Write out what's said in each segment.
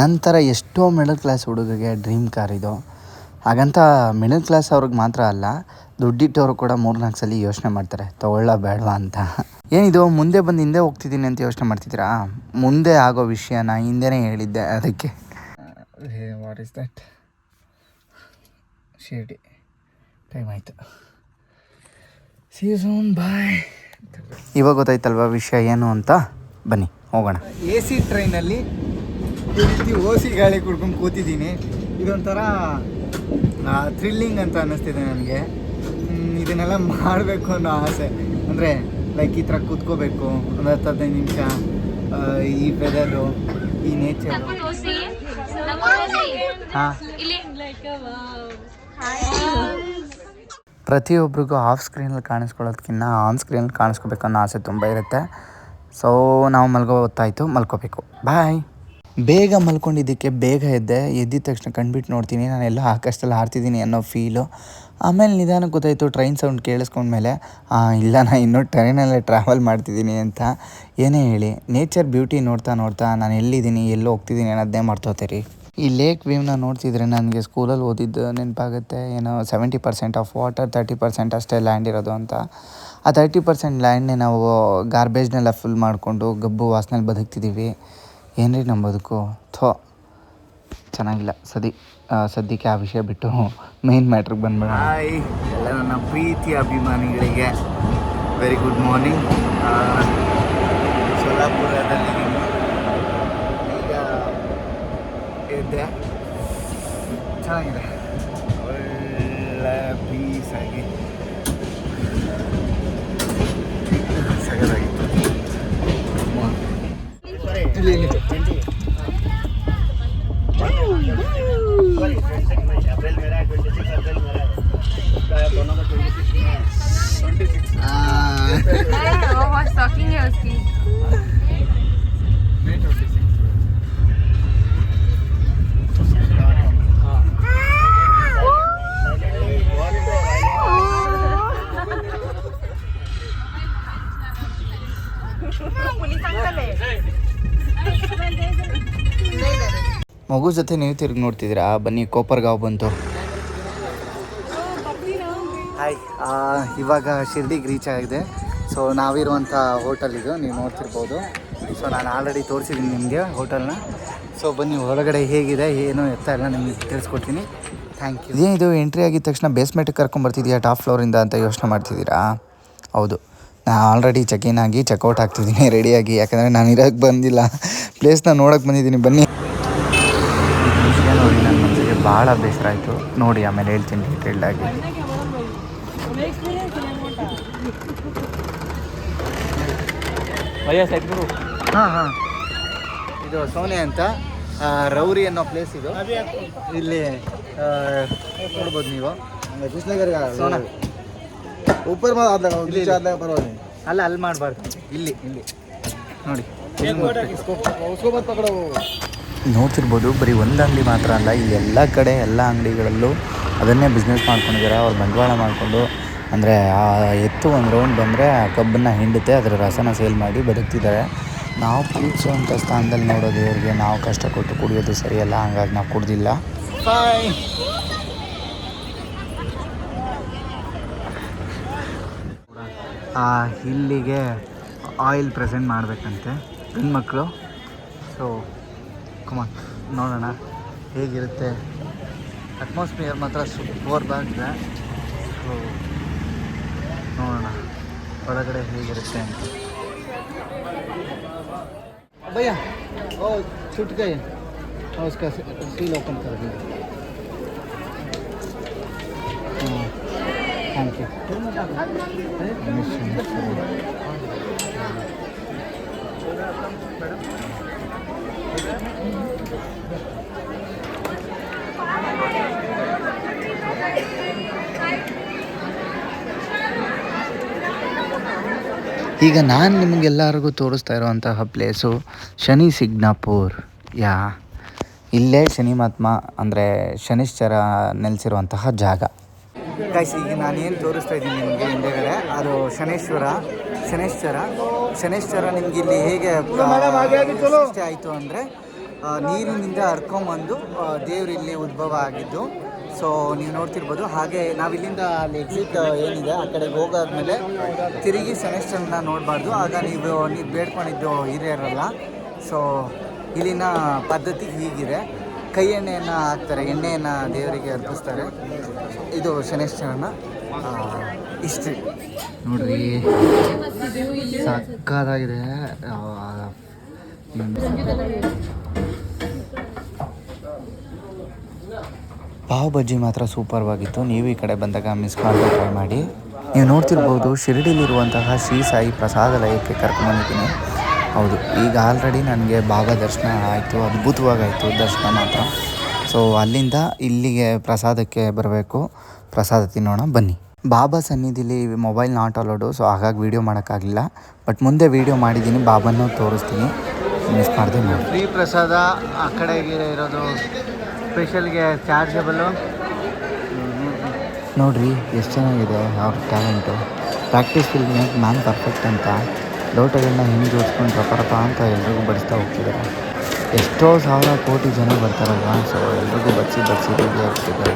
ನಂತರ ಎಷ್ಟೋ middle class ಹುಡುಗರಿಗೆ ಡ್ರೀಮ್ ಕಾರ್ ಇದು. ಹಾಗಂತ ಮಿಡಲ್ ಕ್ಲಾಸ್ ಅವ್ರಿಗೆ ಮಾತ್ರ ಅಲ್ಲ, ದುಡ್ಡಿಟ್ಟವರು ಕೂಡ 3-4 ಸಲ ಯೋಚನೆ ಮಾಡ್ತಾರೆ ತೊಗೊಳ್ಳ ಬೇಡವಾ ಅಂತ. ಏನಿದು ಮುಂದೆ ಬಂದು ಹಿಂದೆ ಹೋಗ್ತಿದ್ದೀನಿ ಅಂತ ಯೋಚನೆ ಮಾಡ್ತಿದ್ದೀರಾ? ಮುಂದೆ ಆಗೋ ವಿಷಯನ ಹಿಂದೆನೇ ಹೇಳಿದ್ದೆ ಅದಕ್ಕೆ. What is that? Shirdi time ಆಯಿತು. ಸಿ ಯು ಸೂನ್, ಬಾಯ್. ಇವಾಗ ಗೊತ್ತಾಯ್ತಲ್ವ ವಿಷಯ ಏನು ಅಂತ. ಬನ್ನಿ ಹೋಗೋಣ. ಎ ಸಿ ಟ್ರೈನಲ್ಲಿ ಈ ರೀತಿ ಓಸಿ ಗಾಳಿ ಕುಡ್ಕೊಂಡು ಕೂತಿದ್ದೀನಿ. ಇದೊಂಥರ ಥ್ರಿಲ್ಲಿಂಗ್ ಅಂತ ಅನ್ನಿಸ್ತಿದೆ ನನಗೆ. ಇದನ್ನೆಲ್ಲ ಮಾಡಬೇಕು ಅನ್ನೋ ಆಸೆ. ಅಂದರೆ ಲೈಕ್ ಈ ಥರ ಕೂತ್ಕೋಬೇಕು ಒಂದು 10-15 ನಿಮಿಷ, ಈ ವೆದರು, ಈ ನೇಚರು. ಹಾಂ, ಪ್ರತಿಯೊಬ್ಬರಿಗೂ ಆಫ್ ಸ್ಕ್ರೀನಲ್ಲಿ ಕಾಣಿಸ್ಕೊಳ್ಳೋದಕ್ಕಿಂತ ಆನ್ ಸ್ಕ್ರೀನಲ್ಲಿ ಕಾಣಿಸ್ಕೋಬೇಕು ಅನ್ನೋ ಆಸೆ ತುಂಬ ಇರುತ್ತೆ. ಸೊ ನಾವು ಹೊತ್ತಾಯಿತು, ಮಲ್ಕೋಬೇಕು. ಬಾಯ್. ಬೇಗ ಮಲ್ಕೊಂಡಿದ್ದಕ್ಕೆ ಬೇಗ ಎದ್ದಿದ ತಕ್ಷಣ ಕಣ್ಬಿಟ್ಟು ನೋಡ್ತೀನಿ, ನಾನೆಲ್ಲ ಆಕಾಶದಲ್ಲಿ ಹಾರ್ತಿದ್ದೀನಿ ಅನ್ನೋ ಫೀಲು. ಆಮೇಲೆ ನಿಧಾನಕ್ಕೆ ಗೊತ್ತಾಯಿತು ಟ್ರೈನ್ ಸೌಂಡ್ ಕೇಳಿಸ್ಕೊಂಡ್ಮೇಲೆ, ಇಲ್ಲ ನಾನು ಇನ್ನೂ ಟ್ರೈನಲ್ಲೇ ಟ್ರಾವೆಲ್ ಮಾಡ್ತಿದ್ದೀನಿ ಅಂತ. ಏನೇ ಹೇಳಿ, ನೇಚರ್ ಬ್ಯೂಟಿ ನೋಡ್ತಾ ನಾನು ಎಲ್ಲಿದ್ದೀನಿ, ಎಲ್ಲೋ ಹೋಗ್ತಿದ್ದೀನಿ ಅನ್ನೋದನ್ನೇ ಮರ್ತೋತೀರಿ. ಈ ಲೇಕ್ ವ್ಯೂನ ನೋಡ್ತಿದ್ರೆ ನನಗೆ ಸ್ಕೂಲಲ್ಲಿ ಓದಿದ್ದು ನೆನಪಾಗುತ್ತೆ. ಏನೋ 70% ಆಫ್ ವಾಟರ್, 30% ಅಷ್ಟೇ ಲ್ಯಾಂಡ್ ಇರೋದು ಅಂತ. ಆ 30% ಲ್ಯಾಂಡ್ನೇ ನಾವು ಗಾರ್ಬೇಜ್ನೆಲ್ಲ ಫುಲ್ ಮಾಡಿಕೊಂಡು ಗಬ್ಬು ವಾಸನೆಯಲ್ಲಿ ಬದುಕ್ತಿದ್ದೀವಿ. ಏನ್ರಿ ನಮ್ಮ ಬದುಕು? ಚೆನ್ನಾಗಿಲ್ಲ. ಸದ್ಯಕ್ಕೆ ಆ ವಿಷಯ ಬಿಟ್ಟು ಮೇನ್ ಮ್ಯಾಟ್ರಿಗೆ ಬಂದ್ಬೇಡ. ಹಾಯ್ ಎಲ್ಲ ನನ್ನ ಪ್ರೀತಿಯ ಅಭಿಮಾನಿಗಳಿಗೆ ವೆರಿ ಗುಡ್ ಮಾರ್ನಿಂಗ್. ಸೋಲಾಪುರದಲ್ಲಿ ಈಗ ಎದ್ದೆ. ಚೆನ್ನಾಗಿದೆ, ಒಳ್ಳೆ ಪೀಸಾಗಿ ಸಗದಾಗಿತ್ತು. ಮಗು ಜೊತೆ ನೀವು ತಿರುಗಿ ನೋಡ್ತಿದ್ದೀರಾ? ಬನ್ನಿ, ಕೋಪರ್ಗಾಂವ್ ಬಂತು. ಹಾಯ್, ಇವಾಗ ಶಿರ್ಡಿಗೆ ರೀಚ್ ಆಗಿದೆ. ಸೊ ನಾವಿರುವಂಥ ಹೋಟೆಲ್ ಇದು, ನೀವು ನೋಡ್ತಿರ್ಬೋದು. ಸೊ ನಾನು ಆಲ್ರೆಡಿ ತೋರಿಸಿದ್ದೀನಿ ನಿಮಗೆ ಹೋಟೆಲ್ನ. ಸೊ ಬನ್ನಿ, ಒಳಗಡೆ ಹೇಗಿದೆ ಏನು ಎತ್ತ ಎಲ್ಲ ನಿಮಗೆ ತಿಳಿಸ್ಕೊಡ್ತೀನಿ. Thank you. ಇದೇನಿದು ಎಂಟ್ರಿ ಆಗಿದ ತಕ್ಷಣ ಬೇಸ್ಮೆಂಟಿಗೆ ಕರ್ಕೊಂಬರ್ತಿದ್ದೀಯಾ ಟಾಪ್ ಫ್ಲೋರಿಂದ ಅಂತ ಯೋಚನೆ ಮಾಡ್ತಿದ್ದೀರಾ? ಹೌದು, ನಾನು ಆಲ್ರೆಡಿ ಚೆಕ್-ಇನ್ ಆಗಿ ಚೆಕ್ಔಟ್ ಆಗ್ತಿದ್ದೀನಿ ರೆಡಿಯಾಗಿ. ಯಾಕಂದರೆ ನಾನು ಇರೋಕ್ಕೆ ಬಂದಿಲ್ಲ, ಪ್ಲೇಸ್ನ ನೋಡೋಕ್ಕೆ ಬಂದಿದ್ದೀನಿ. ಬನ್ನಿ. ವಿಷಯ ನೋಡಿ ನನ್ನ ಮನಸ್ಸಿಗೆ ಭಾಳ ಬೇಸರ ಆಯಿತು. ನೋಡಿ ಆಮೇಲೆ ಹೇಳ್ತೀನಿ ಡೀಟೇಲ್ಡಾಗಿ. ಹಾಂ, ಇದು ಸೋನೆ ಅಂತ ರೌರಿ ಅನ್ನೋ ಪ್ಲೇಸ್ ಇದು. ಇಲ್ಲಿ ನೋಡ್ಬೋದು ನೀವು. ಸೋನಾ ಅಲ್ಲ, ಅಲ್ಲಿ ಮಾಡಬಾರ್ದು, ಇಲ್ಲಿ ನೋಡಿ. ನೋಡ್ತಿರ್ಬೋದು, ಬರೀ ಒಂದು ಅಂಗಡಿ ಮಾತ್ರ ಅಲ್ಲ, ಇಲ್ಲಿ ಎಲ್ಲ ಕಡೆ ಎಲ್ಲ ಅಂಗಡಿಗಳಲ್ಲೂ ಅದನ್ನೇ ಬಿಸ್ನೆಸ್ ಮಾಡ್ಕೊಂಡಿದ್ದಾರೆ. ಅವ್ರು ಬಂಡವಾಳ ಮಾಡಿಕೊಂಡು, ಅಂದರೆ ಆ ಎತ್ತು ಒಂದು ರೌಂಡ್ ಬಂದರೆ ಆ ಕಬ್ಬನ್ನು ಹಿಂಡುತ್ತೆ, ಅದರ ರಸನ ಸೇಲ್ ಮಾಡಿ ಬದುಕ್ತಿದ್ದಾರೆ. ನಾವು ಪ್ರೀತಿಸುವಂಥ ಸ್ಥಾನದಲ್ಲಿ ನೋಡೋದು ಇವ್ರಿಗೆ. ನಾವು ಕಷ್ಟಪಟ್ಟು ಕುಡಿಯೋದು ಸರಿಯಲ್ಲ, ಹಂಗಾಗಿ ನಾವು ಕುಡ್ದಿಲ್ಲ. ಇಲ್ಲಿಗೆ ಆಯಿಲ್ ಪ್ರೆಸೆಂಟ್ ಮಾಡಬೇಕಂತೆ ಹೆಣ್ಮಕ್ಳು. ಸೊ ಕಮಾನ್, ನೋಡೋಣ ಹೇಗಿರುತ್ತೆ. ಅಟ್ಮಾಸ್ಫಿಯರ್ ಮಾತ್ರ ಸೂಪರ್ಬಾಗಿದೆ. ಸೊ ನೋಡೋಣ ಒಳಗಡೆ ಹೇಗಿರುತ್ತೆ ಅಂತ. ಭಯ್ಯ छुटके और उसका सील ओपन कर दीजिए. Thank you. ಈಗ ನಾನು ನಿಮಗೆಲ್ಲರಿಗೂ ತೋರಿಸ್ತಾ ಇರೋವಂತಹ ಪ್ಲೇಸು ಶನಿ ಸಿಗ್ನಾಪುರ್. ಇಲ್ಲೇ ಶನಿ ಮಹಾತ್ಮ ಅಂದರೆ ಶನಿಶ್ಚರ ನೆಲೆಸಿರುವಂತಹ ಜಾಗ. ಗೈಸ್, ಈಗ ನಾನೇನು ತೋರಿಸ್ತಾ ಇದ್ದೀನಿ ನಿಮಗೆ ಹಿಂದೆಗಡೆ, ಅದು ಶನೇಶ್ವರ. ನಿಮ್ಗೆ ಇಲ್ಲಿ ಹೇಗೆ ಸೃಷ್ಟಿ ಆಯಿತು ಅಂದರೆ, ನೀರಿನಿಂದ ಹರ್ಕೊಂಬಂದು ದೇವ್ರು ಇಲ್ಲಿ ಉದ್ಭವ ಆಗಿದ್ದು. ಸೊ ನೀವು ನೋಡ್ತಿರ್ಬೋದು. ಹಾಗೆ ನಾವಿಲ್ಲಿಂದ ಅಲ್ಲಿ ಎಕ್ಸಿಟ್ ಏನಿದೆ ಆ ಕಡೆಗೆ ಹೋಗಾದ್ಮೇಲೆ ತಿರುಗಿ ಶನೈಶ್ಚರನ್ನ ನೋಡಬಾರ್ದು. ಆಗ ನೀವು ಬೇಡ್ಕೊಂಡಿದ್ದು ಹಿರಿಯರಲ್ಲ. ಸೊ ಇಲ್ಲಿನ ಪದ್ಧತಿ ಹೀಗಿದೆ. ಕೈ ಎಣ್ಣೆಯನ್ನು ಹಾಕ್ತಾರೆ, ಎಣ್ಣೆಯನ್ನು ದೇವರಿಗೆ ಅರ್ಪಿಸ್ತಾರೆ. ಇದು ಶನೈಶ್ಚರನ ಹಿಸ್ಟ್ರಿ ನೋಡ್ರಿ, ಸಕ್ಕತ್ತಾಗಿದೆ. ಪಾವ್ ಬಜ್ಜಿ ಮಾತ್ರ ಸೂಪರ್ವಾಗಿತ್ತು. ನೀವು ಈ ಕಡೆ ಬಂದಾಗ ಮಿಸ್ ಮಾಡದೆ ಟ್ರೈ ಮಾಡಿ. ನೀವು ನೋಡ್ತಿರ್ಬೋದು ಶಿರಡಿಲಿರುವಂತಹ ಶ್ರೀ ಸಾಯಿ ಪ್ರಸಾದಾಲಯಕ್ಕೆ ಕರ್ಕೊಂಡ್ಬಂದಿದ್ದೀನಿ. ಹೌದು, ಈಗ ಆಲ್ರೆಡಿ ನನಗೆ ಬಾಬಾ ದರ್ಶನ ಆಯಿತು, ಅದ್ಭುತವಾಗಾಯಿತು ದರ್ಶನ ಮಾತ್ರ. ಸೊ ಅಲ್ಲಿಂದ ಇಲ್ಲಿಗೆ ಪ್ರಸಾದಕ್ಕೆ ಬರಬೇಕು, ಪ್ರಸಾದ ತಿನ್ನೋಣ ಬನ್ನಿ. ಬಾಬಾ ಸನ್ನಿಧಿಲಿ ಮೊಬೈಲ್ ನಾಟ್ ಅಲೋಡು, ಸೊ ಹಾಗಾಗಿ ವೀಡಿಯೋ ಮಾಡೋಕ್ಕಾಗಲಿಲ್ಲ. ಬಟ್ ಮುಂದೆ ವೀಡಿಯೋ ಮಾಡಿದ್ದೀನಿ, ಬಾಬಾನೂ ತೋರಿಸ್ತೀನಿ, ಮಿಸ್ ಮಾಡಿದೆ ನೋಡಿ. ಫ್ರೀ ಪ್ರಸಾದ ಆ ಕಡೆಗೆ ಇರೋದು, ಸ್ಪೆಷಲ್ಗೆ ಚಾರ್ಜಬಲ್ಲು ನೋಡಿರಿ ಎಷ್ಟು ಚೆನ್ನಾಗಿದೆ. ಅವ್ರ talent. Practice will make man perfect ಅಂತ ಲೋಟಗಳನ್ನ ಹಿಂಗೆ ಜೋಡಿಸ್ಕೊಂಡು ರಪ ಅಂತ ಎಲ್ರಿಗೂ ಬಡಿಸ್ತಾ ಹೋಗ್ತಿದ್ದಾರೆ. ಎಷ್ಟೋ ಸಾವಿರ ಕೋಟಿ ಜನ ಬರ್ತಾರಲ್ವ, ಸೊ ಎಲ್ರಿಗೂ ಬಡಿಸಿ ರೆಡಿ ಆಗ್ತಿದ್ದಾರೆ.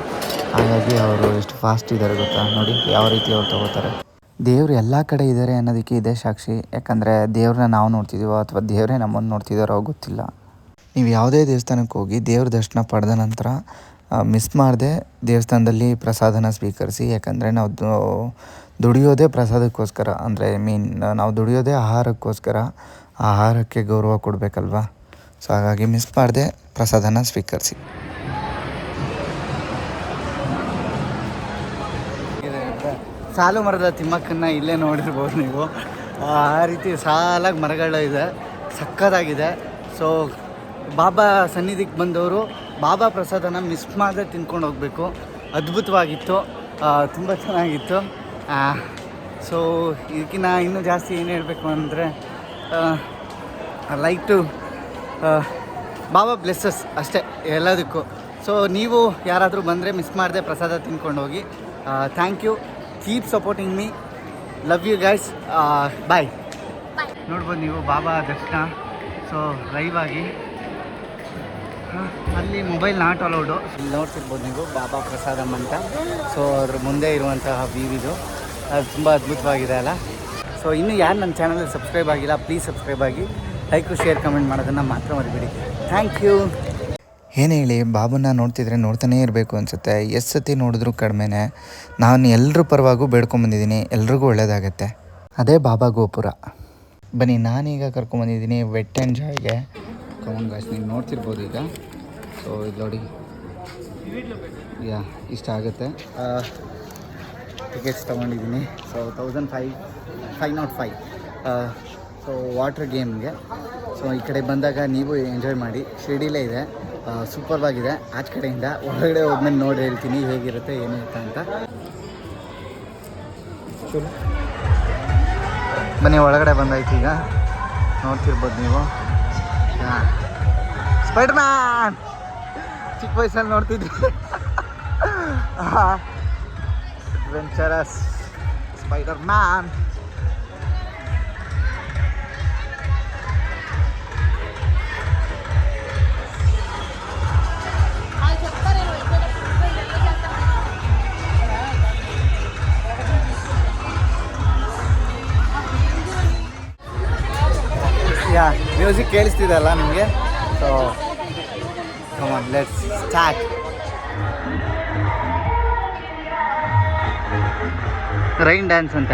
ಹಾಗಾಗಿ ಅವರು ಎಷ್ಟು ಫಾಸ್ಟ್ ಇದ್ದಾರೆ ಗೊತ್ತಾ, ನೋಡಿ ಯಾವ ರೀತಿ ಅವ್ರು ತೊಗೋತಾರೆ. ದೇವರು ಎಲ್ಲ ಕಡೆ ಇದ್ದಾರೆ ಅನ್ನೋದಕ್ಕೆ ಇದೇ ಸಾಕ್ಷಿ. ಯಾಕಂದರೆ ದೇವ್ರನ್ನ ನಾವು ನೋಡ್ತಿದ್ದೀವೋ ಅಥವಾ ದೇವರೇ ನಮ್ಮನ್ನು ನೋಡ್ತಿದ್ದಾರೋ ಗೊತ್ತಿಲ್ಲ. ನೀವು ಯಾವುದೇ ದೇವಸ್ಥಾನಕ್ಕೆ ಹೋಗಿ ದೇವ್ರ ದರ್ಶನ ಪಡೆದ ನಂತರ ಮಿಸ್ ಮಾಡದೆ ದೇವಸ್ಥಾನದಲ್ಲಿ ಪ್ರಸಾದನ ಸ್ವೀಕರಿಸಿ. ಯಾಕಂದರೆ ನಾವು ದುಡಿಯೋದೇ ಪ್ರಸಾದಕ್ಕೋಸ್ಕರ, ಅಂದರೆ ನಾವು ದುಡಿಯೋದೇ ಆಹಾರಕ್ಕೋಸ್ಕರ. ಆಹಾರಕ್ಕೆ ಗೌರವ ಕೊಡಬೇಕಲ್ವ. ಸೊ ಹಾಗಾಗಿ ಮಿಸ್ ಮಾಡದೆ ಪ್ರಸಾದನ ಸ್ವೀಕರಿಸಿ. ಸಾಲು ಮರದ ತಿಮ್ಮಕ್ಕನ್ನು ಇಲ್ಲೇ ನೋಡಿರ್ಬೋದು ನೀವು. ಆ ರೀತಿ ಸಾಲಾಗಿ ಮರಗಳಿದೆ, ಸಕ್ಕತ್ತಾಗಿದೆ. ಸೊ ಬಾಬಾ ಸನ್ನಿಧಿಗೆ ಬಂದವರು ಬಾಬಾ ಪ್ರಸಾದನ ಮಿಸ್ ಮಾಡದೆ ತಿನ್ಕೊಂಡು ಹೋಗಬೇಕು. ಅದ್ಭುತವಾಗಿತ್ತು, ತುಂಬ ಚೆನ್ನಾಗಿತ್ತು. ಸೊ ಇದಕ್ಕಿಂತ ಇನ್ನೂ ಜಾಸ್ತಿ ಏನು ಹೇಳಬೇಕು ಅಂದರೆ ಲೈಕ್ ಟು ಬಾಬಾ ಬ್ಲೆಸ್ಸಸ್ ಅಷ್ಟೇ ಎಲ್ಲದಕ್ಕೂ. ಸೊ ನೀವು ಯಾರಾದರೂ ಬಂದರೆ ಮಿಸ್ ಮಾಡದೆ ಪ್ರಸಾದ ತಿನ್ಕೊಂಡು ಹೋಗಿ. Thank you, keep supporting me, love you guys, bye. ನೋಡ್ಬೋದು ನೀವು ಬಾಬಾ ದರ್ಶನ. ಸೊ ಲೈವ್ ಆಗಿ ಅಲ್ಲಿ ಮೊಬೈಲ್ ನಾಟ್ ಅಲೌಡು. ಇಲ್ಲಿ ನೋಡ್ತಿರ್ಬೋದು ನೀವು ಬಾಬಾ ಪ್ರಸಾದಂ ಅಂತ. ಸೊ ಅದ್ರ ಮುಂದೆ ಇರುವಂತಹ ವ್ಯೂ ಇದು, ಅದು ತುಂಬ ಅದ್ಭುತವಾಗಿದೆ ಅಲ್ಲ. ಸೊ ಇನ್ನೂ ಯಾರು ನನ್ನ ಚಾನಲ್ಗೆ ಸಬ್ಸ್ಕ್ರೈಬ್ ಆಗಿಲ್ಲ, ಪ್ಲೀಸ್ ಸಬ್ಸ್ಕ್ರೈಬ್ ಆಗಿ, ಲೈಕು ಶೇರ್ ಕಮೆಂಟ್ ಮಾಡೋದನ್ನು ಮಾತ್ರ ಮರಿಬೇಡಿ. Thank you. ಏನು ಹೇಳಿ, ಬಾಬನ್ನ ನೋಡ್ತಿದ್ರೆ ನೋಡ್ತಾನೇ ಇರಬೇಕು ಅನಿಸುತ್ತೆ. ಎಷ್ಟು ಸತಿ ನೋಡಿದ್ರೂ ಕಡಿಮೆನೇ. ನಾನು ಎಲ್ಲರ ಪರವಾಗೂ ಬೇಡ್ಕೊಂಬಂದಿದ್ದೀನಿ, ಎಲ್ರಿಗೂ ಒಳ್ಳೆಯದಾಗತ್ತೆ. ಅದೇ ಬಾಬಾ ಗೋಪುರ. ಬನ್ನಿ, ನಾನೀಗ ಕರ್ಕೊಂಬಂದಿದ್ದೀನಿ ವೆಟ್ ಆ್ಯಂಡ್ ಜಾಯ್ಗೆ. ಕಮನ್ ಗಾಯ್ಸ್, ನೀವು ನೋಡ್ತಿರ್ಬೋದು ಈಗ. ಸೊ ಇದು ನೋಡಿ, ಇಷ್ಟ ಆಗುತ್ತೆ. ಟಿಕೆಟ್ಸ್ ತೊಗೊಂಡಿದ್ದೀನಿ. ಸೊ 1505. ಸೊ ವಾಟ್ರ್ ಗೇಮ್ಗೆ. ಸೊ ಈ ಕಡೆ ಬಂದಾಗ ನೀವು ಎಂಜಾಯ್ ಮಾಡಿ. ಶಿರ್ಡಿಲೇ ಇದೆ, ಸೂಪರ್ವಾಗಿದೆ. ಆಚೆ ಕಡೆಯಿಂದ ಹೊರಗಡೆ ಹೋದ್ಮೇಲೆ ನೋಡಿ ಹೇಳ್ತೀನಿ ಹೇಗಿರುತ್ತೆ ಏನಿರುತ್ತೆ ಅಂತ. ಬನ್ನಿ, ಒಳಗಡೆ ಬಂದಾಯ್ತು ಈಗ. ನೋಡ್ತಿರ್ಬೋದು ನೀವು. ಸ್ಪೈಡರ್ ಮ್ಯಾನ್ ಚಿಕ್ಕ ವಯಸ್ಸಲ್ಲಿ ನೋಡ್ತಿದ್ವಿ. Adventurous spider man. ಮ್ಯೂಸಿಕ್ ಕೇಳಿಸ್ತಿದೆ ಅಲ್ಲ ನಿಮಗೆ? So come on, let's start. Rain dance ಅಂತ.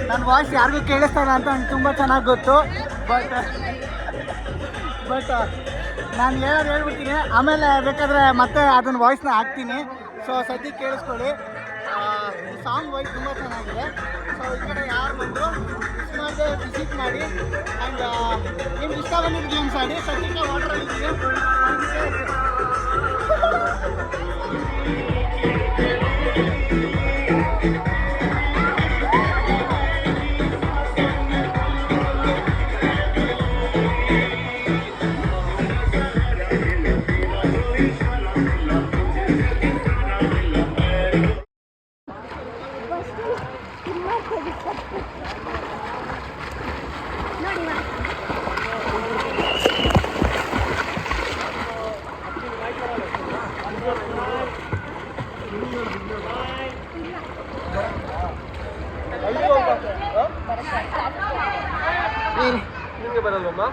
ನನ್ನ ವಾಯ್ಸ್ ಯಾರಿಗೂ ಕೇಳಿಸ್ತಾ ಇಲ್ಲ ಅಂತ ನಂಗೆ ತುಂಬ ಚೆನ್ನಾಗಿ ಗೊತ್ತು. ಬಟ್ ನಾನು ಏನಾದ್ರು ಹೇಳ್ಬಿಡ್ತೀನಿ, ಆಮೇಲೆ ಬೇಕಾದರೆ ಮತ್ತೆ ಅದನ್ನ ವಾಯ್ಸ್ನ ಹಾಕ್ತೀನಿ. ಸೊ ಸದ್ಯಕ್ಕೆ ಕೇಳಿಸ್ಕೊಳ್ಳಿ. ಈ ಸಾಂಗ್ ವಾಯ್ಸ್ ತುಂಬ ಚೆನ್ನಾಗಿದೆ. ಸೊ ಈ ಕಡೆ ಯಾರು ಬಂದು ಮಿಸ್ ಮಾಡದೆ ವಿಸಿಟ್ ಮಾಡಿ. ಆ್ಯಂಡ್ ನಿಮ್ಗೆ ಇಷ್ಟ ಬಂದಿದ್ದು ಗೇಮ್ಸ್ ಆಡಿ. ಸದ್ಯಕ್ಕೆ ವಾಟ್ರಲ್ಲಿದ್ದೀವಿ. ನಿಮಗೆ ಬರಲ್ವಮ್ಮ?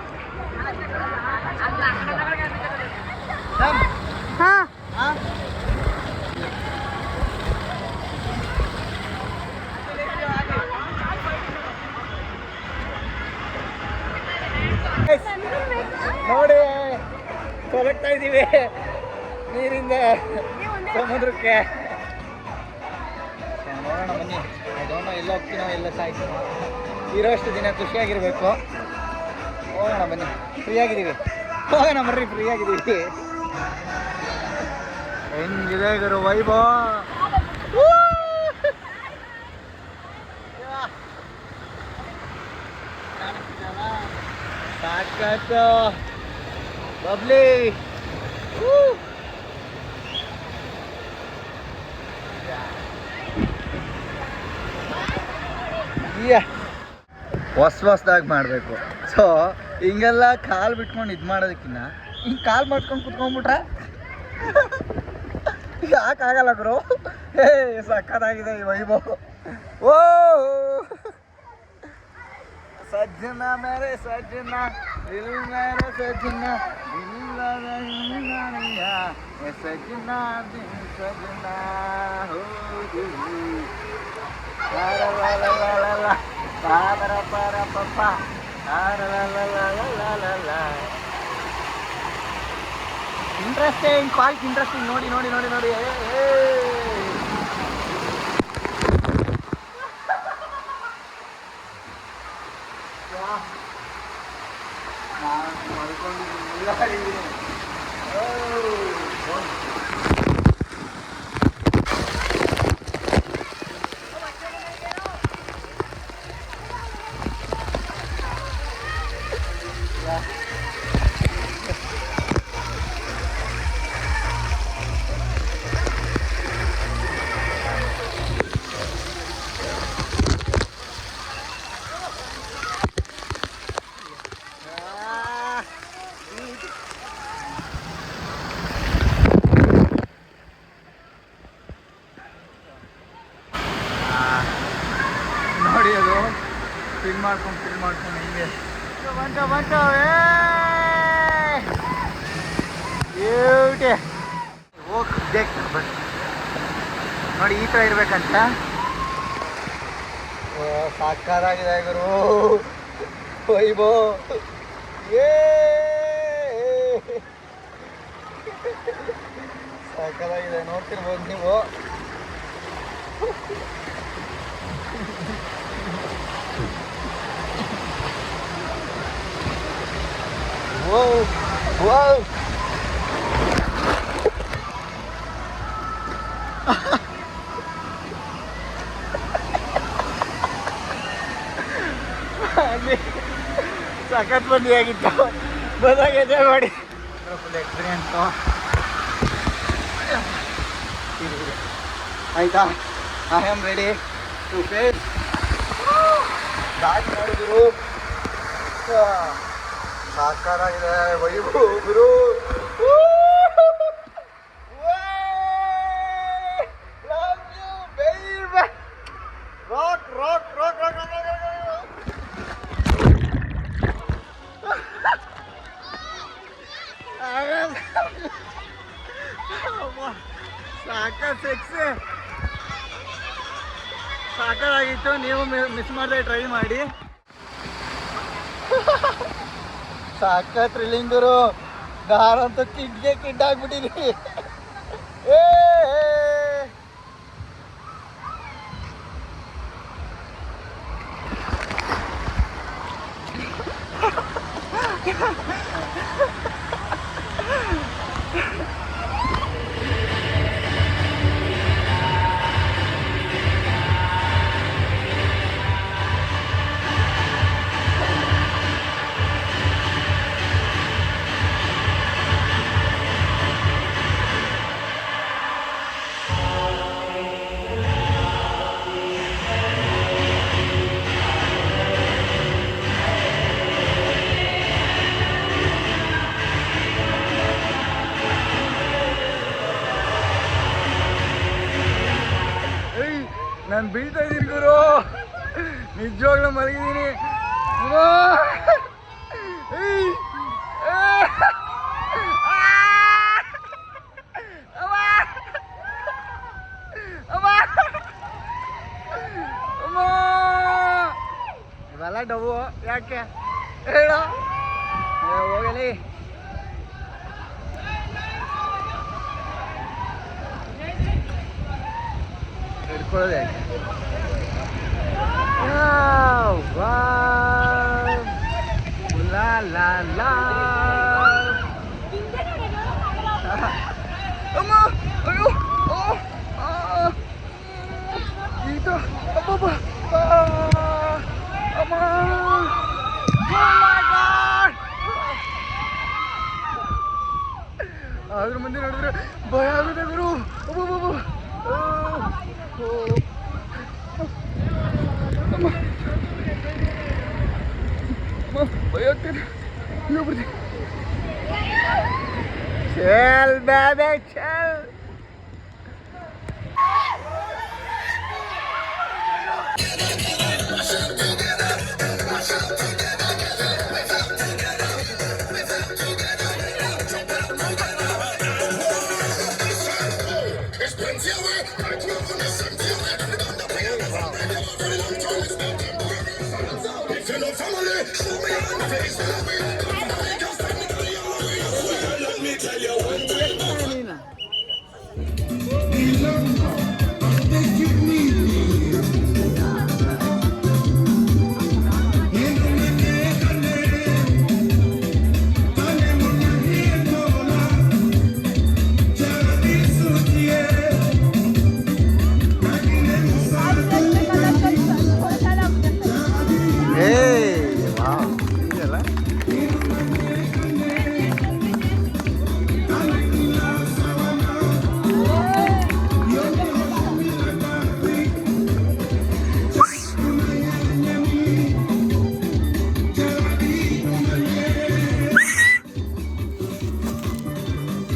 ನೋಡಿ ತೊಲಗ್ತಾ ಇದ್ದೀವಿ ನೀರಿಂದ ಸಮುದ್ರಕ್ಕೆ. ನೋಡೋಣ ಬನ್ನಿ. ಅದೊಂದು ಎಲ್ಲ ಹೋಗ್ತೀನೋ ಎಲ್ಲ ಸಾಯ್ತೀನೋ, ಇರೋಷ್ಟು ದಿನ ಖುಷಿಯಾಗಿರ್ಬೇಕು. ಹೋಗೋಣ ಬನ್ನಿ, ಫ್ರೀಯಾಗಿದ್ದೀವಿ. ಹೋಗೋಣ ಬರ್ರಿ, ಫ್ರೀಯಾಗಿದ್ದೀವಿ. ಹೆಂಗಿದೆ ಗುರು ವೈಭವ. ಸಾಕಾಯ್ತು ಬಬ್ಲಿ. ಹೊಸದಾಗಿ ಮಾಡಬೇಕು. ಸೊ ಹಿಂಗೆಲ್ಲ ಕಾಲು ಬಿಟ್ಕೊಂಡು ಇದು ಮಾಡೋದಕ್ಕಿಂತ ಹಿಂಗೆ ಕಾಲು ಮಾಡ್ಕೊಂಡು ಕುತ್ಕೊಂಡ್ಬಿಟ್ರೆ ಯಾಕಾಗಲ್ಲ ಗುರು. ಸಕ್ಕತ್ತಾಗಿದೆ ಈ ವೈಭವ್. ಓ ಸಜ್ಜನ ಮೇರೆ ಸಜ್ಜನ ದಿಲ್ ಮೇರೆ ಸಜ್ಜನ ಸಜ್ಜನ ದಿಲ್ ಸಜ್ಜನ ಹೋ ಇಂಟ್ರೆಸ್ಟಿಂಗ್, ಕ್ವಾಲಿಟಿ ಇಂಟ್ರೆಸ್ಟಿಂಗ್. ನೋಡಿ ನೋಡಿ ನೋಡಿ ನೋಡಿ. ನಾನು ಮಲ್ಕೊಂಡಿದ್ದೀನಿ. ನೋಡಿ ಅದು ಫಿಲ್ ಮಾಡ್ಕೊಂಡು ಹಿಂಗೆ ಬಂತು. ನೋಡಿ ಈ ಥರ ಇರ್ಬೇಕಂತ. ಸಾಕಾಗಿದೆ ಗುರು ವೈಭವ್. ಸಾಕಾಗಿದೆ, ನೋಡ್ತಿರ್ಬೋದು ನೀವು. ಸಖತ್ ಬಂದಿಯಾಗಿತ್ತು. ಬಂದಾಗ ಎಂಜಾಯ್ ಮಾಡಿ. ಫುಲ್ ಎಕ್ಸ್ಪೀರಿಯನ್ಸು ಆಯಿತಾ. I am ready to face. ದಾಟ್ ಮಾಡಿದ್ರು ಸಾಕಾಗಿದೆ ವೈಭವ್ ಗುರು. ರಾಕ್ ರಾಕ್ ರಾಕ್ ರಾಕ್ ಸಾಕ ಸೆಕ್ಸಿ ಸಾಕಾಗಿತ್ತು. ಇತ್ತು, ನೀವು ಮಿಸ್ ಮಾಡಿದ್ರೆ ಟ್ರೈ ಮಾಡಿ. ಸಾಕ ಥ್ರಿಲ್ಲಿಂಗರು, ನಾನಂತೂ ಕಿಡ್ ಆಗ್ಬಿಟ್ಟಿದ್ರಿ. ನಾನು ಬೀಳ್ತಾ ಇದ್ದೀನಿ ಗುರು, ನಿಜವಾಗ್ಲೂ ಮಲಗಿದ್ದೀನಿ. ಇವೆಲ್ಲ ಡಬ್ಬು ಯಾಕೆ ಹೇಳೋ, ಹೋಗಲಿ. ಹಿಡ್ಕೊಳ್ಳೋದು ಯಾಕೆ? ಲಾ ಲಾ ಲಾ ಅಮ್ಮ, ಅಯ್ಯೋ, ಈತ ಅಬ್ಬಬ್ಬ, ಅಮ್ಮ, ಅದ್ರ ಮುಂದೆ ನೋಡಿದ್ರೆ ಭಯ ಆಗುತ್ತೆ ಗುರು. ಅಬ್ಬಬ್ಬ, ಭಯೋಗ್ತೀನಿ. ಚಲ್ ಬೇಬೆ ಚಲ್.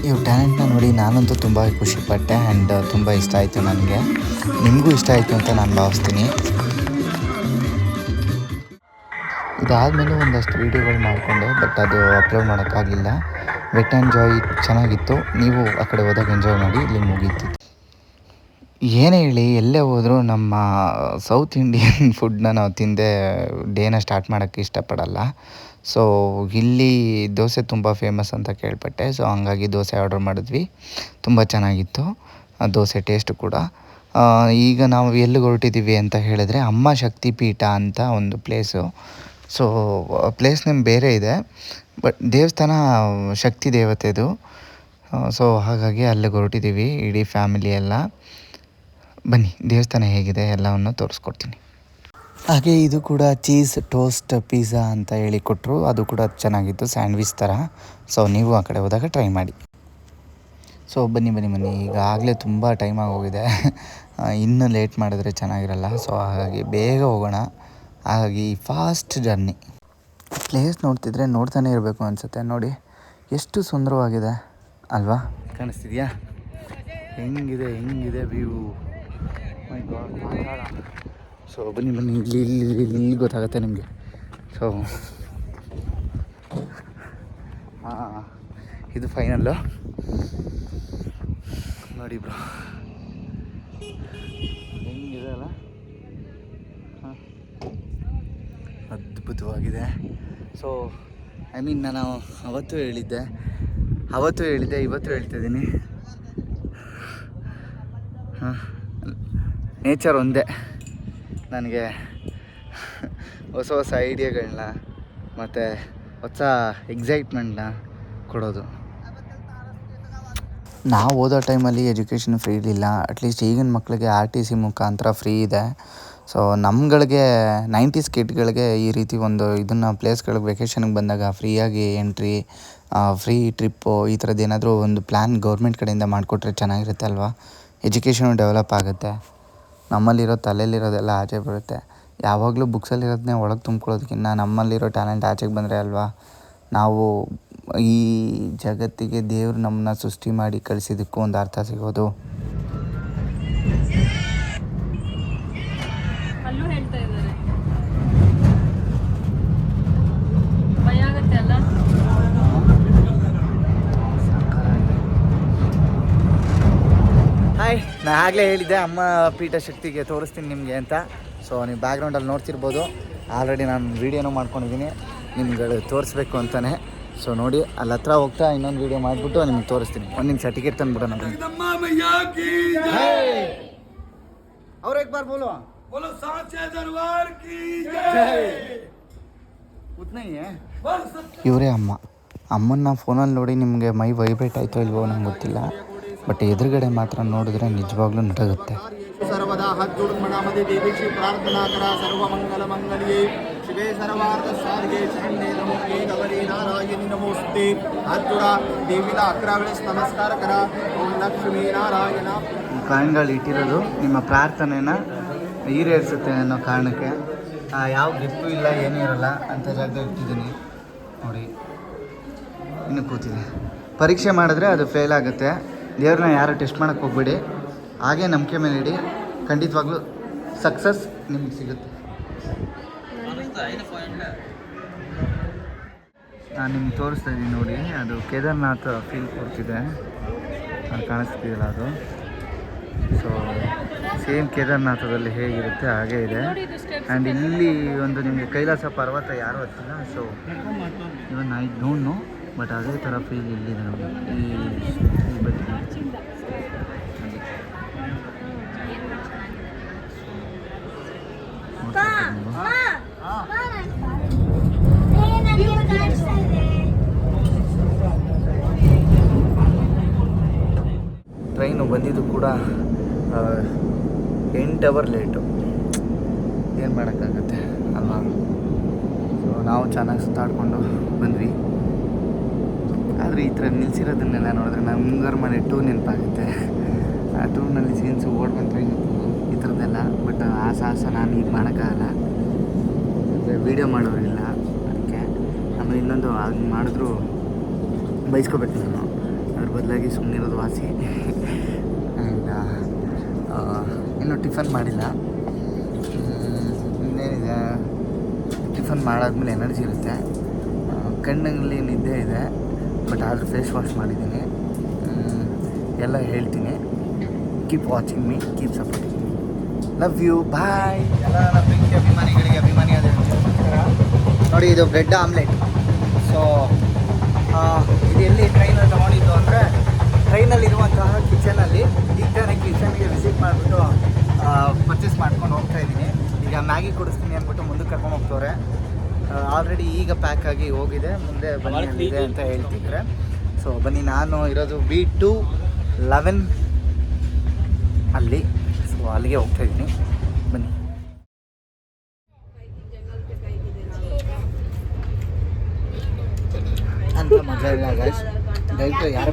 ಇವ್ರ ಟ್ಯಾಲೆಂಟ್ನ ನೋಡಿ ನಾನಂತೂ ತುಂಬ ಖುಷಿಪಟ್ಟೆ ಆ್ಯಂಡ್ ತುಂಬ ಇಷ್ಟ ಆಯಿತು ನನಗೆ. ನಿಮಗೂ ಇಷ್ಟ ಆಯಿತು ಅಂತ ನಾನು ಭಾವಿಸ್ತೀನಿ. ಇದಾದಮೇಲೆ ಒಂದಷ್ಟು ವೀಡಿಯೋಗಳು ಮಾಡಿಕೊಂಡೆ, ಬಟ್ ಅದು ಅಪ್ಲೋಡ್ ಮಾಡೋಕ್ಕಾಗಲಿಲ್ಲ. ವೆಟ್ ಆ್ಯಂಡ್ ಜಾಯ್ ಚೆನ್ನಾಗಿತ್ತು. ನೀವು ಆ ಕಡೆ ಹೋದಾಗ ಎಂಜಾಯ್ ಮಾಡಿ. ಇಲ್ಲಿ ಮುಗೀತು. ಏನೇ ಹೇಳಿ, ಎಲ್ಲೇ ಹೋದರೂ ನಮ್ಮ ಸೌತ್ ಇಂಡಿಯನ್ ಫುಡ್ನ ನಾವು ತಿಂದೇ ಡೇನ ಸ್ಟಾರ್ಟ್ ಮಾಡೋಕ್ಕೆ ಇಷ್ಟಪಡಲ್ಲ. ಸೊ ಇಲ್ಲಿ ದೋಸೆ ತುಂಬ ಫೇಮಸ್ ಅಂತ ಕೇಳ್ಪಟ್ಟೆ. ಸೊ ಹಂಗಾಗಿ ದೋಸೆ ಆರ್ಡರ್ ಮಾಡಿದ್ವಿ. ತುಂಬ ಚೆನ್ನಾಗಿತ್ತು ದೋಸೆ ಟೇಸ್ಟು ಕೂಡ. ಈಗ ನಾವು ಎಲ್ಲಿಗೆ ಹೊರಟಿದ್ದೀವಿ ಅಂತ ಹೇಳಿದ್ರೆ ಅಮ್ಮ ಶಕ್ತಿಪೀಠ ಅಂತ ಒಂದು ಪ್ಲೇಸು. ಸೊ ಪ್ಲೇಸ್ ನೇಮ್ ಬೇರೆ ಇದೆ, ಬಟ್ ದೇವಸ್ಥಾನ ಶಕ್ತಿ ದೇವತೆದು. ಸೊ ಹಾಗಾಗಿ ಅಲ್ಲಿಗೆ ಹೊರಟಿದ್ದೀವಿ ಇಡೀ ಫ್ಯಾಮಿಲಿ ಎಲ್ಲ. ಬನ್ನಿ ದೇವಸ್ಥಾನ ಹೇಗಿದೆ ಎಲ್ಲವನ್ನು ತೋರಿಸ್ಕೊಡ್ತೀನಿ. ಹಾಗೆ ಇದು ಕೂಡ ಚೀಸ್ ಟೋಸ್ಟ್ ಪಿಜ್ಜಾ ಅಂತ ಹೇಳಿ ಕೊಟ್ಟರು. ಅದು ಕೂಡ ಚೆನ್ನಾಗಿತ್ತು, ಸ್ಯಾಂಡ್ವಿಚ್ ಥರ. ಸೊ ನೀವು ಆ ಕಡೆ ಹೋದಾಗ ಟ್ರೈ ಮಾಡಿ. ಸೊ ಬನ್ನಿ ಈಗಾಗಲೇ ತುಂಬ ಟೈಮ್ ಆಗೋಗಿದೆ. ಇನ್ನೂ ಲೇಟ್ ಮಾಡಿದ್ರೆ ಚೆನ್ನಾಗಿರಲ್ಲ. ಸೊ ಹಾಗಾಗಿ ಬೇಗ ಹೋಗೋಣ. ಹಾಗಾಗಿ ಫಾಸ್ಟ್ ಜರ್ನಿ. ಪ್ಲೇಸ್ ನೋಡ್ತಿದ್ರೆ ನೋಡ್ತಾನೆ ಇರಬೇಕು ಅನಿಸುತ್ತೆ. ನೋಡಿ ಎಷ್ಟು ಸುಂದರವಾಗಿದೆ ಅಲ್ವಾ? ಕಾಣಿಸ್ತಿದ್ಯಾ? ಹೆಂಗಿದೆ ವ್ಯೂ? ಮೈ ಗಾಡ್, ಮಾತಾಡ. ಸೊ ಬನ್ನಿ ಇಲ್ಲಿ ಗೊತ್ತಾಗುತ್ತೆ ನಿಮಗೆ. ಸೊ ಇದು ಫೈನಲ್ಲು ನೋಡಿ ಬ್ರೋ, ಹೆಂಗಿದೆ ಅಲ್ಲ? ಅದ್ಭುತವಾಗಿದೆ. ಸೊ ಐ ಮೀನ್ ನಾನು ಅವತ್ತು ಹೇಳಿದ್ದೆ, ಇವತ್ತು ಹೇಳ್ತಿದ್ದೀನಿ. ನೇಚರ್ ಒಂದೇ ನನಗೆ ಹೊಸ ಹೊಸ ಐಡಿಯಾಗಳನ್ನ ಮತ್ತು ಹೊಸ ಎಕ್ಸೈಟ್ಮೆಂಟ್ನ ಕೊಡೋದು. ನಾವು ಓದೋ ಟೈಮಲ್ಲಿ ಎಜುಕೇಷನ್ ಫ್ರೀ ಇರಲಿಲ್ಲ. ಅಟ್ಲೀಸ್ಟ್ ಈಗಿನ ಮಕ್ಕಳಿಗೆ RTC ಮುಖಾಂತರ ಫ್ರೀ ಇದೆ. ಸೊ ನಮ್ಗಳಿಗೆ 90s ಕಿಡ್ಗಳಿಗೆ ಈ ರೀತಿ ಒಂದು ಇದನ್ನು ಪ್ಲೇಸ್ಗಳಿಗೆ ವೆಕೇಷನ್ಗೆ ಬಂದಾಗ ಫ್ರೀಯಾಗಿ ಎಂಟ್ರಿ, ಫ್ರೀ ಟ್ರಿಪ್ಪು, ಈ ಥರದ್ದು ಏನಾದರೂ ಒಂದು ಪ್ಲ್ಯಾನ್ ಗೌರ್ಮೆಂಟ್ ಕಡೆಯಿಂದ ಮಾಡಿಕೊಟ್ರೆ ಚೆನ್ನಾಗಿರುತ್ತೆ ಅಲ್ವಾ. ಎಜುಕೇಷನು ಡೆವಲಪ್ ಆಗುತ್ತೆ, ನಮ್ಮಲ್ಲಿರೋ ತಲೆಯಲ್ಲಿರೋದೆಲ್ಲ ಆಚೆ ಬರುತ್ತೆ. ಯಾವಾಗಲೂ ಬುಕ್ಸಲ್ಲಿರೋದನ್ನೇ ಒಳಗೆ ತುಂಬ್ಕೊಳ್ಳೋದಕ್ಕಿಂತ ನಮ್ಮಲ್ಲಿರೋ ಟ್ಯಾಲೆಂಟ್ ಆಚೆಗೆ ಬಂದರೆ ಅಲ್ವಾ ನಾವು ಈ ಜಗತ್ತಿಗೆ ದೇವರು ನಮ್ಮನ್ನ ಸೃಷ್ಟಿ ಮಾಡಿ ಕಳಿಸಿದ್ದಕ್ಕೂ ಒಂದು ಅರ್ಥ ಸಿಗೋದು. ಅಲ್ಲೂ ಹೇಳ್ತಾ ಇದ್ದಾರೆ ಭಯ ಆಗುತ್ತೆ ಅಲ್ಲ. ಹಾಯ್, ನಾನು ಆಗಲೇ ಹೇಳಿದ್ದೆ ಅಮ್ಮ ಪೀಠ ಶಕ್ತಿಗೆ ತೋರಿಸ್ತೀನಿ ನಿಮಗೆ ಅಂತ. ಸೊ ನೀವು ಬ್ಯಾಕ್ಗ್ರೌಂಡಲ್ಲಿ ನೋಡ್ತಿರ್ಬೋದು, ಆಲ್ರೆಡಿ ನಾನು ವೀಡಿಯೋನೂ ಮಾಡ್ಕೊಂಡಿದ್ದೀನಿ ನಿಮ್ಗಳು ತೋರಿಸ್ಬೇಕು ಅಂತಲೇ. ಸೊ ನೋಡಿ, ಅಲ್ಲಿ ಹತ್ರ ಹೋಗ್ತಾ ಇನ್ನೊಂದು ವೀಡಿಯೋ ಮಾಡಿಬಿಟ್ಟು ನಿಮ್ಗೆ ತೋರಿಸ್ತೀನಿ. ಒಂದು ನಿಮಿಷ ಟಿಕೆಟ್ ತಂದುಬಿಡೋಣ. ಅವ್ರು एक बार बोलो सांचे दरबार की जय. उतना ही है. ಇವರೇ ಅಮ್ಮನ್ನ ಫೋನಲ್ಲಿ ನೋಡಿ ನಿಮಗೆ ಮೈ ವೈಬ್ರೇಟ್ ಆಯಿತೋ ಇಲ್ವೋ ನಂಗೆ ಗೊತ್ತಿಲ್ಲ, ಬಟ್ ಎದುರುಗಡೆ ಮಾತ್ರ ನೋಡಿದ್ರೆ ನಿಜವಾಗ್ಲೂ ನಡುಗುತ್ತೆ. सर्वदा हाथ जोड़ मनामध्ये देवीची प्रार्थना करा. सर्व मंगल मंगल्ये शिवे सर्वार्थ साधके शरण्ये त्र्यंबके गौरी नारायणी नमोस्तुते. हात जोडा, देवीला 11 वेळेस नमस्कार करा. ओम लक्ष्मी नारायण. ಕಾಯಿನ್ಗಳು ಇಟ್ಟಿರೋದು ನಿಮ್ಮ ಪ್ರಾರ್ಥನೆನ ಈಡೇರಿಸುತ್ತೆ ಅನ್ನೋ ಕಾರಣಕ್ಕೆ. ಯಾವ ಗಿಫ್ಟು ಇಲ್ಲ, ಏನೂ ಇರೋಲ್ಲ ಅಂತ ಜಾಗದಲ್ಲಿ ಇಟ್ಟಿದ್ದೀನಿ ನೋಡಿ. ಇನ್ನು ಕೂತಿದೆ. ಪರೀಕ್ಷೆ ಮಾಡಿದ್ರೆ ಅದು ಫೇಲ್ ಆಗುತ್ತೆ. ದೇವ್ರನ್ನ ಯಾರು ಟೆಸ್ಟ್ ಮಾಡೋಕ್ಕೆ ಹೋಗ್ಬೇಡಿ, ಹಾಗೆ ನಂಬಿಕೆ ಮೇಲೆ ಇಡಿ, ಖಂಡಿತವಾಗ್ಲೂ ಸಕ್ಸಸ್ ನಿಮ್ಗೆ ಸಿಗುತ್ತೆ. ನಾನು ನಿಮ್ಗೆ ತೋರಿಸ್ತಾ ಇದ್ದೀನಿ ನೋಡಿ, ಅದು ಕೇದಾರ್ನಾಥ್ ಫೀಲ್ ಕೊಡ್ತಿದೆ, ಅದು ಕಾಣಿಸ್ತಿದೆಯಲ್ಲ ಅದು. ಸೊ ಸೇಮ್ ಕೇದಾರ್ನಾಥದಲ್ಲಿ ಹೇಗಿರುತ್ತೆ ಹಾಗೇ ಇದೆ. ಆ್ಯಂಡ್ ಇಲ್ಲಿ ಒಂದು ನಿಮಗೆ ಕೈಲಾಸ ಪರ್ವತ ಯಾರೂ ಹತ್ತಿಲ್ಲ. So even I don't know, but ಅದೇ ಥರ ಫೀಲ್ ಇಲ್ಲಿದೆ ನೋಡಿ ಈ ಬಗ್ಗೆ. ಟ್ರೈನು ಬಂದಿದ್ದು ಕೂಡ 8 ಅವರ್ ಲೇಟು. ಏನು ಮಾಡೋಕ್ಕಾಗತ್ತೆ ಅಲ್ವಾ. ಸೊ ನಾವು ಚೆನ್ನಾಗಿ ಸುತ್ತಾಡಿಕೊಂಡು ಬಂದ್ವಿ. ಆದರೆ ಈ ಥರ ನಿಲ್ಲಿಸಿರೋದನ್ನೆಲ್ಲ ನೋಡಿದ್ರೆ ನಾನು ಮುಂಗಾರು ಮನೆ 2 ನೆನಪಾಗುತ್ತೆ. ಆ 2ನಲ್ಲಿ ಸೀನ್ಸು ಓಡ್ಕೊಂಡು ಟ್ರೈನ್ ಈ ಥರದ್ದೆಲ್ಲ. ಬಟ್ ಆ ಸಾಹಸ ನಾನು ಈಗ ಮಾಡೋಕ್ಕಾಗಲ್ಲ, ವೀಡಿಯೋ ಮಾಡೋರಿಲ್ಲ ಅದಕ್ಕೆ. ಆಮೇಲೆ ಇನ್ನೊಂದು ಹಾಗೆ ಮಾಡಿದ್ರು ಬೈಸ್ಕೋಬೇಕು ನಾನು, ಅದ್ರ ಬದಲಾಗಿ ಸುಮ್ಮನಿರೋದು ವಾಸಿ. ಆ್ಯಂಡ್ ಇನ್ನೂ ಟಿಫನ್ ಮಾಡಿಲ್ಲ. ಇನ್ನೇನಿದೆ, ಟಿಫನ್ ಮಾಡಾದ್ಮೇಲೆ ಎನರ್ಜಿ ಇರುತ್ತೆ. ಕಣ್ಣಲ್ಲಿ ನಿದ್ದೆ ಇದೆ, ಬಟ್ ಆದರೂ ಫೇಸ್ ವಾಶ್ ಮಾಡಿದ್ದೀನಿ. ಎಲ್ಲ ಹೇಳ್ತೀನಿ. Keep watching me, keep supporting me. Love you, bye. ಎಲ್ಲ ನನ್ನ ಪ್ರೀತಿ ಅಭಿಮಾನಿಗಳಿಗೆ ಅಭಿಮಾನಿಯಾದ ನೋಡಿ, ಇದು ಬ್ರೆಡ್ ಆಮ್ಲೆಟ್. ಸೊ ಇದು ಎಲ್ಲಿ ಟ್ರೈನಲ್ಲಿ ತೊಗೊಂಡಿದ್ದು ಅಂದರೆ ಟ್ರೈನಲ್ಲಿರುವಂತಹ ಕಿಚನಲ್ಲಿ. ಈಗ ತಾನೇ ಕಿಚನ್ಗೆ ವಿಸಿಟ್ ಮಾಡಿಬಿಟ್ಟು ಪರ್ಚೇಸ್ ಮಾಡ್ಕೊಂಡು ಹೋಗ್ತಾ ಇದ್ದೀನಿ. ಈಗ ಮ್ಯಾಗಿ ಕೊಡಿಸ್ತೀನಿ ಅಂದ್ಬಿಟ್ಟು ಮುಂದಕ್ಕೆ ಕರ್ಕೊಂಡು ಹೋಗ್ತವ್ರೆ. ಆಲ್ರೆಡಿ ಈಗ ಪ್ಯಾಕ್ ಆಗಿ ಹೋಗಿದೆ, ಮುಂದೆ ಬನ್ನಿದೆ ಅಂತ ಹೇಳ್ತಿದ್ರೆ. ಸೊ ಬನ್ನಿ, ನಾನು ಇರೋದು B211 ಅಲ್ಲಿ. ಸೊ ಅಲ್ಲಿಗೆ ಹೋಗ್ತಾ ಇದ್ದೀನಿ, ಬನ್ನಿ. ಅಂತ ಮಜಾ ಇಲ್ಲ ಗೈಸ್. ದಯವಿಟ್ಟು ಯಾರು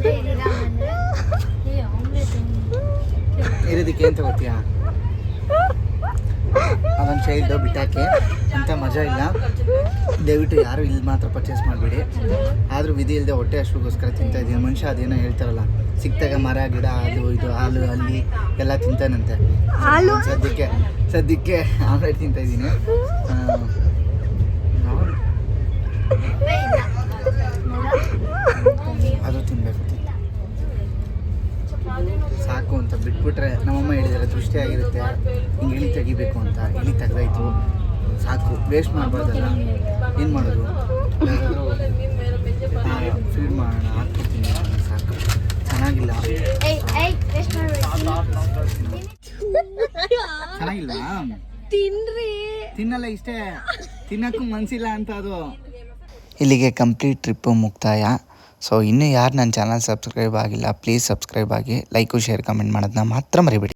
ಇರೋದಕ್ಕೆ ಏನು ತಗೋತೀಯಾ, ಅದೊಂದು ಚೈಲ್ಡು ಬಿಟ್ಟಾಕೆ ಅಂತ ಮಜಾ ಇಲ್ಲ. ದಯವಿಟ್ಟು ಯಾರು ಇಲ್ಲಿ ಮಾತ್ರ ಪರ್ಚೇಸ್ ಮಾಡಬೇಡಿ. ಆದರೂ ವಿಧಿ ಇಲ್ಲದೆ ಹೊಟ್ಟೆ ಅಷ್ಟುಗೋಸ್ಕರ ತಿಂತಾ ಇದ್ದೀನಿ. ಮನುಷ್ಯ ಅದೇನೋ ಹೇಳ್ತಾರಲ್ಲ, ಸಿಕ್ತಾಗ ಮರ ಗಿಡ ಅದು ಇದು ಹಾಲು ಅಲ್ಲಿ ಎಲ್ಲ ತಿಂತಾನಂತೆ. ಸದ್ಯಕ್ಕೆ ಆಮ್ಲೆಟ್ ತಿಂತಾ ಇದ್ದೀನಿ. ಅದು ತಿನ್ನಬೇಕು, ಸಾಕು ಅಂತ ಬಿಟ್ಬಿಟ್ರೆ ನಮ್ಮಮ್ಮ ಹೇಳಿದ್ದಾರೆ ದೃಷ್ಟಿ ಆಗಿರುತ್ತೆ, ಹಿಂಗೆ ಇಳಿ ತೆಗಿಬೇಕು ಅಂತ. ಇಳಿ ತೆಗ್ದಾಯ್ತು. ಸಾಕು, ವೇಸ್ಟ್ ಮಾಡಬಾರ್ದಲ್ಲ. ಏನು ಮಾಡೋದು, ಫೀಡ್ ಮಾಡೋಣ, ಹಾಕ್ತೀನಿ, ಸಾಕು. ಚೆನ್ನಾಗಿಲ್ಲ, ಚೆನ್ನಾಗಿಲ್ಲ. ತಿನ್ನಲ್ಲ, ಇಷ್ಟೇ, ತಿನ್ನಕ್ಕೂ ಮನಸ್ಸಿಲ್ಲ ಅಂತ ಅದು. ಇಲ್ಲಿಗೆ ಕಂಪ್ಲೀಟ್ ಟ್ರಿಪ್ಪು ಮುಕ್ತಾಯ. ಸೊ ಇನ್ನೂ ಯಾರು ನನ್ನ ಚಾನಲ್ ಸಬ್ಸ್ಕ್ರೈಬ್ ಆಗಿಲ್ಲ, ಪ್ಲೀಸ್ ಸಬ್ಸ್ಕ್ರೈಬ್ ಆಗಿ, ಲೈಕು ಶೇರ್ ಕಮೆಂಟ್ ಮಾಡೋದನ್ನ ಮಾತ್ರ ಮರಿಬೇಡಿ.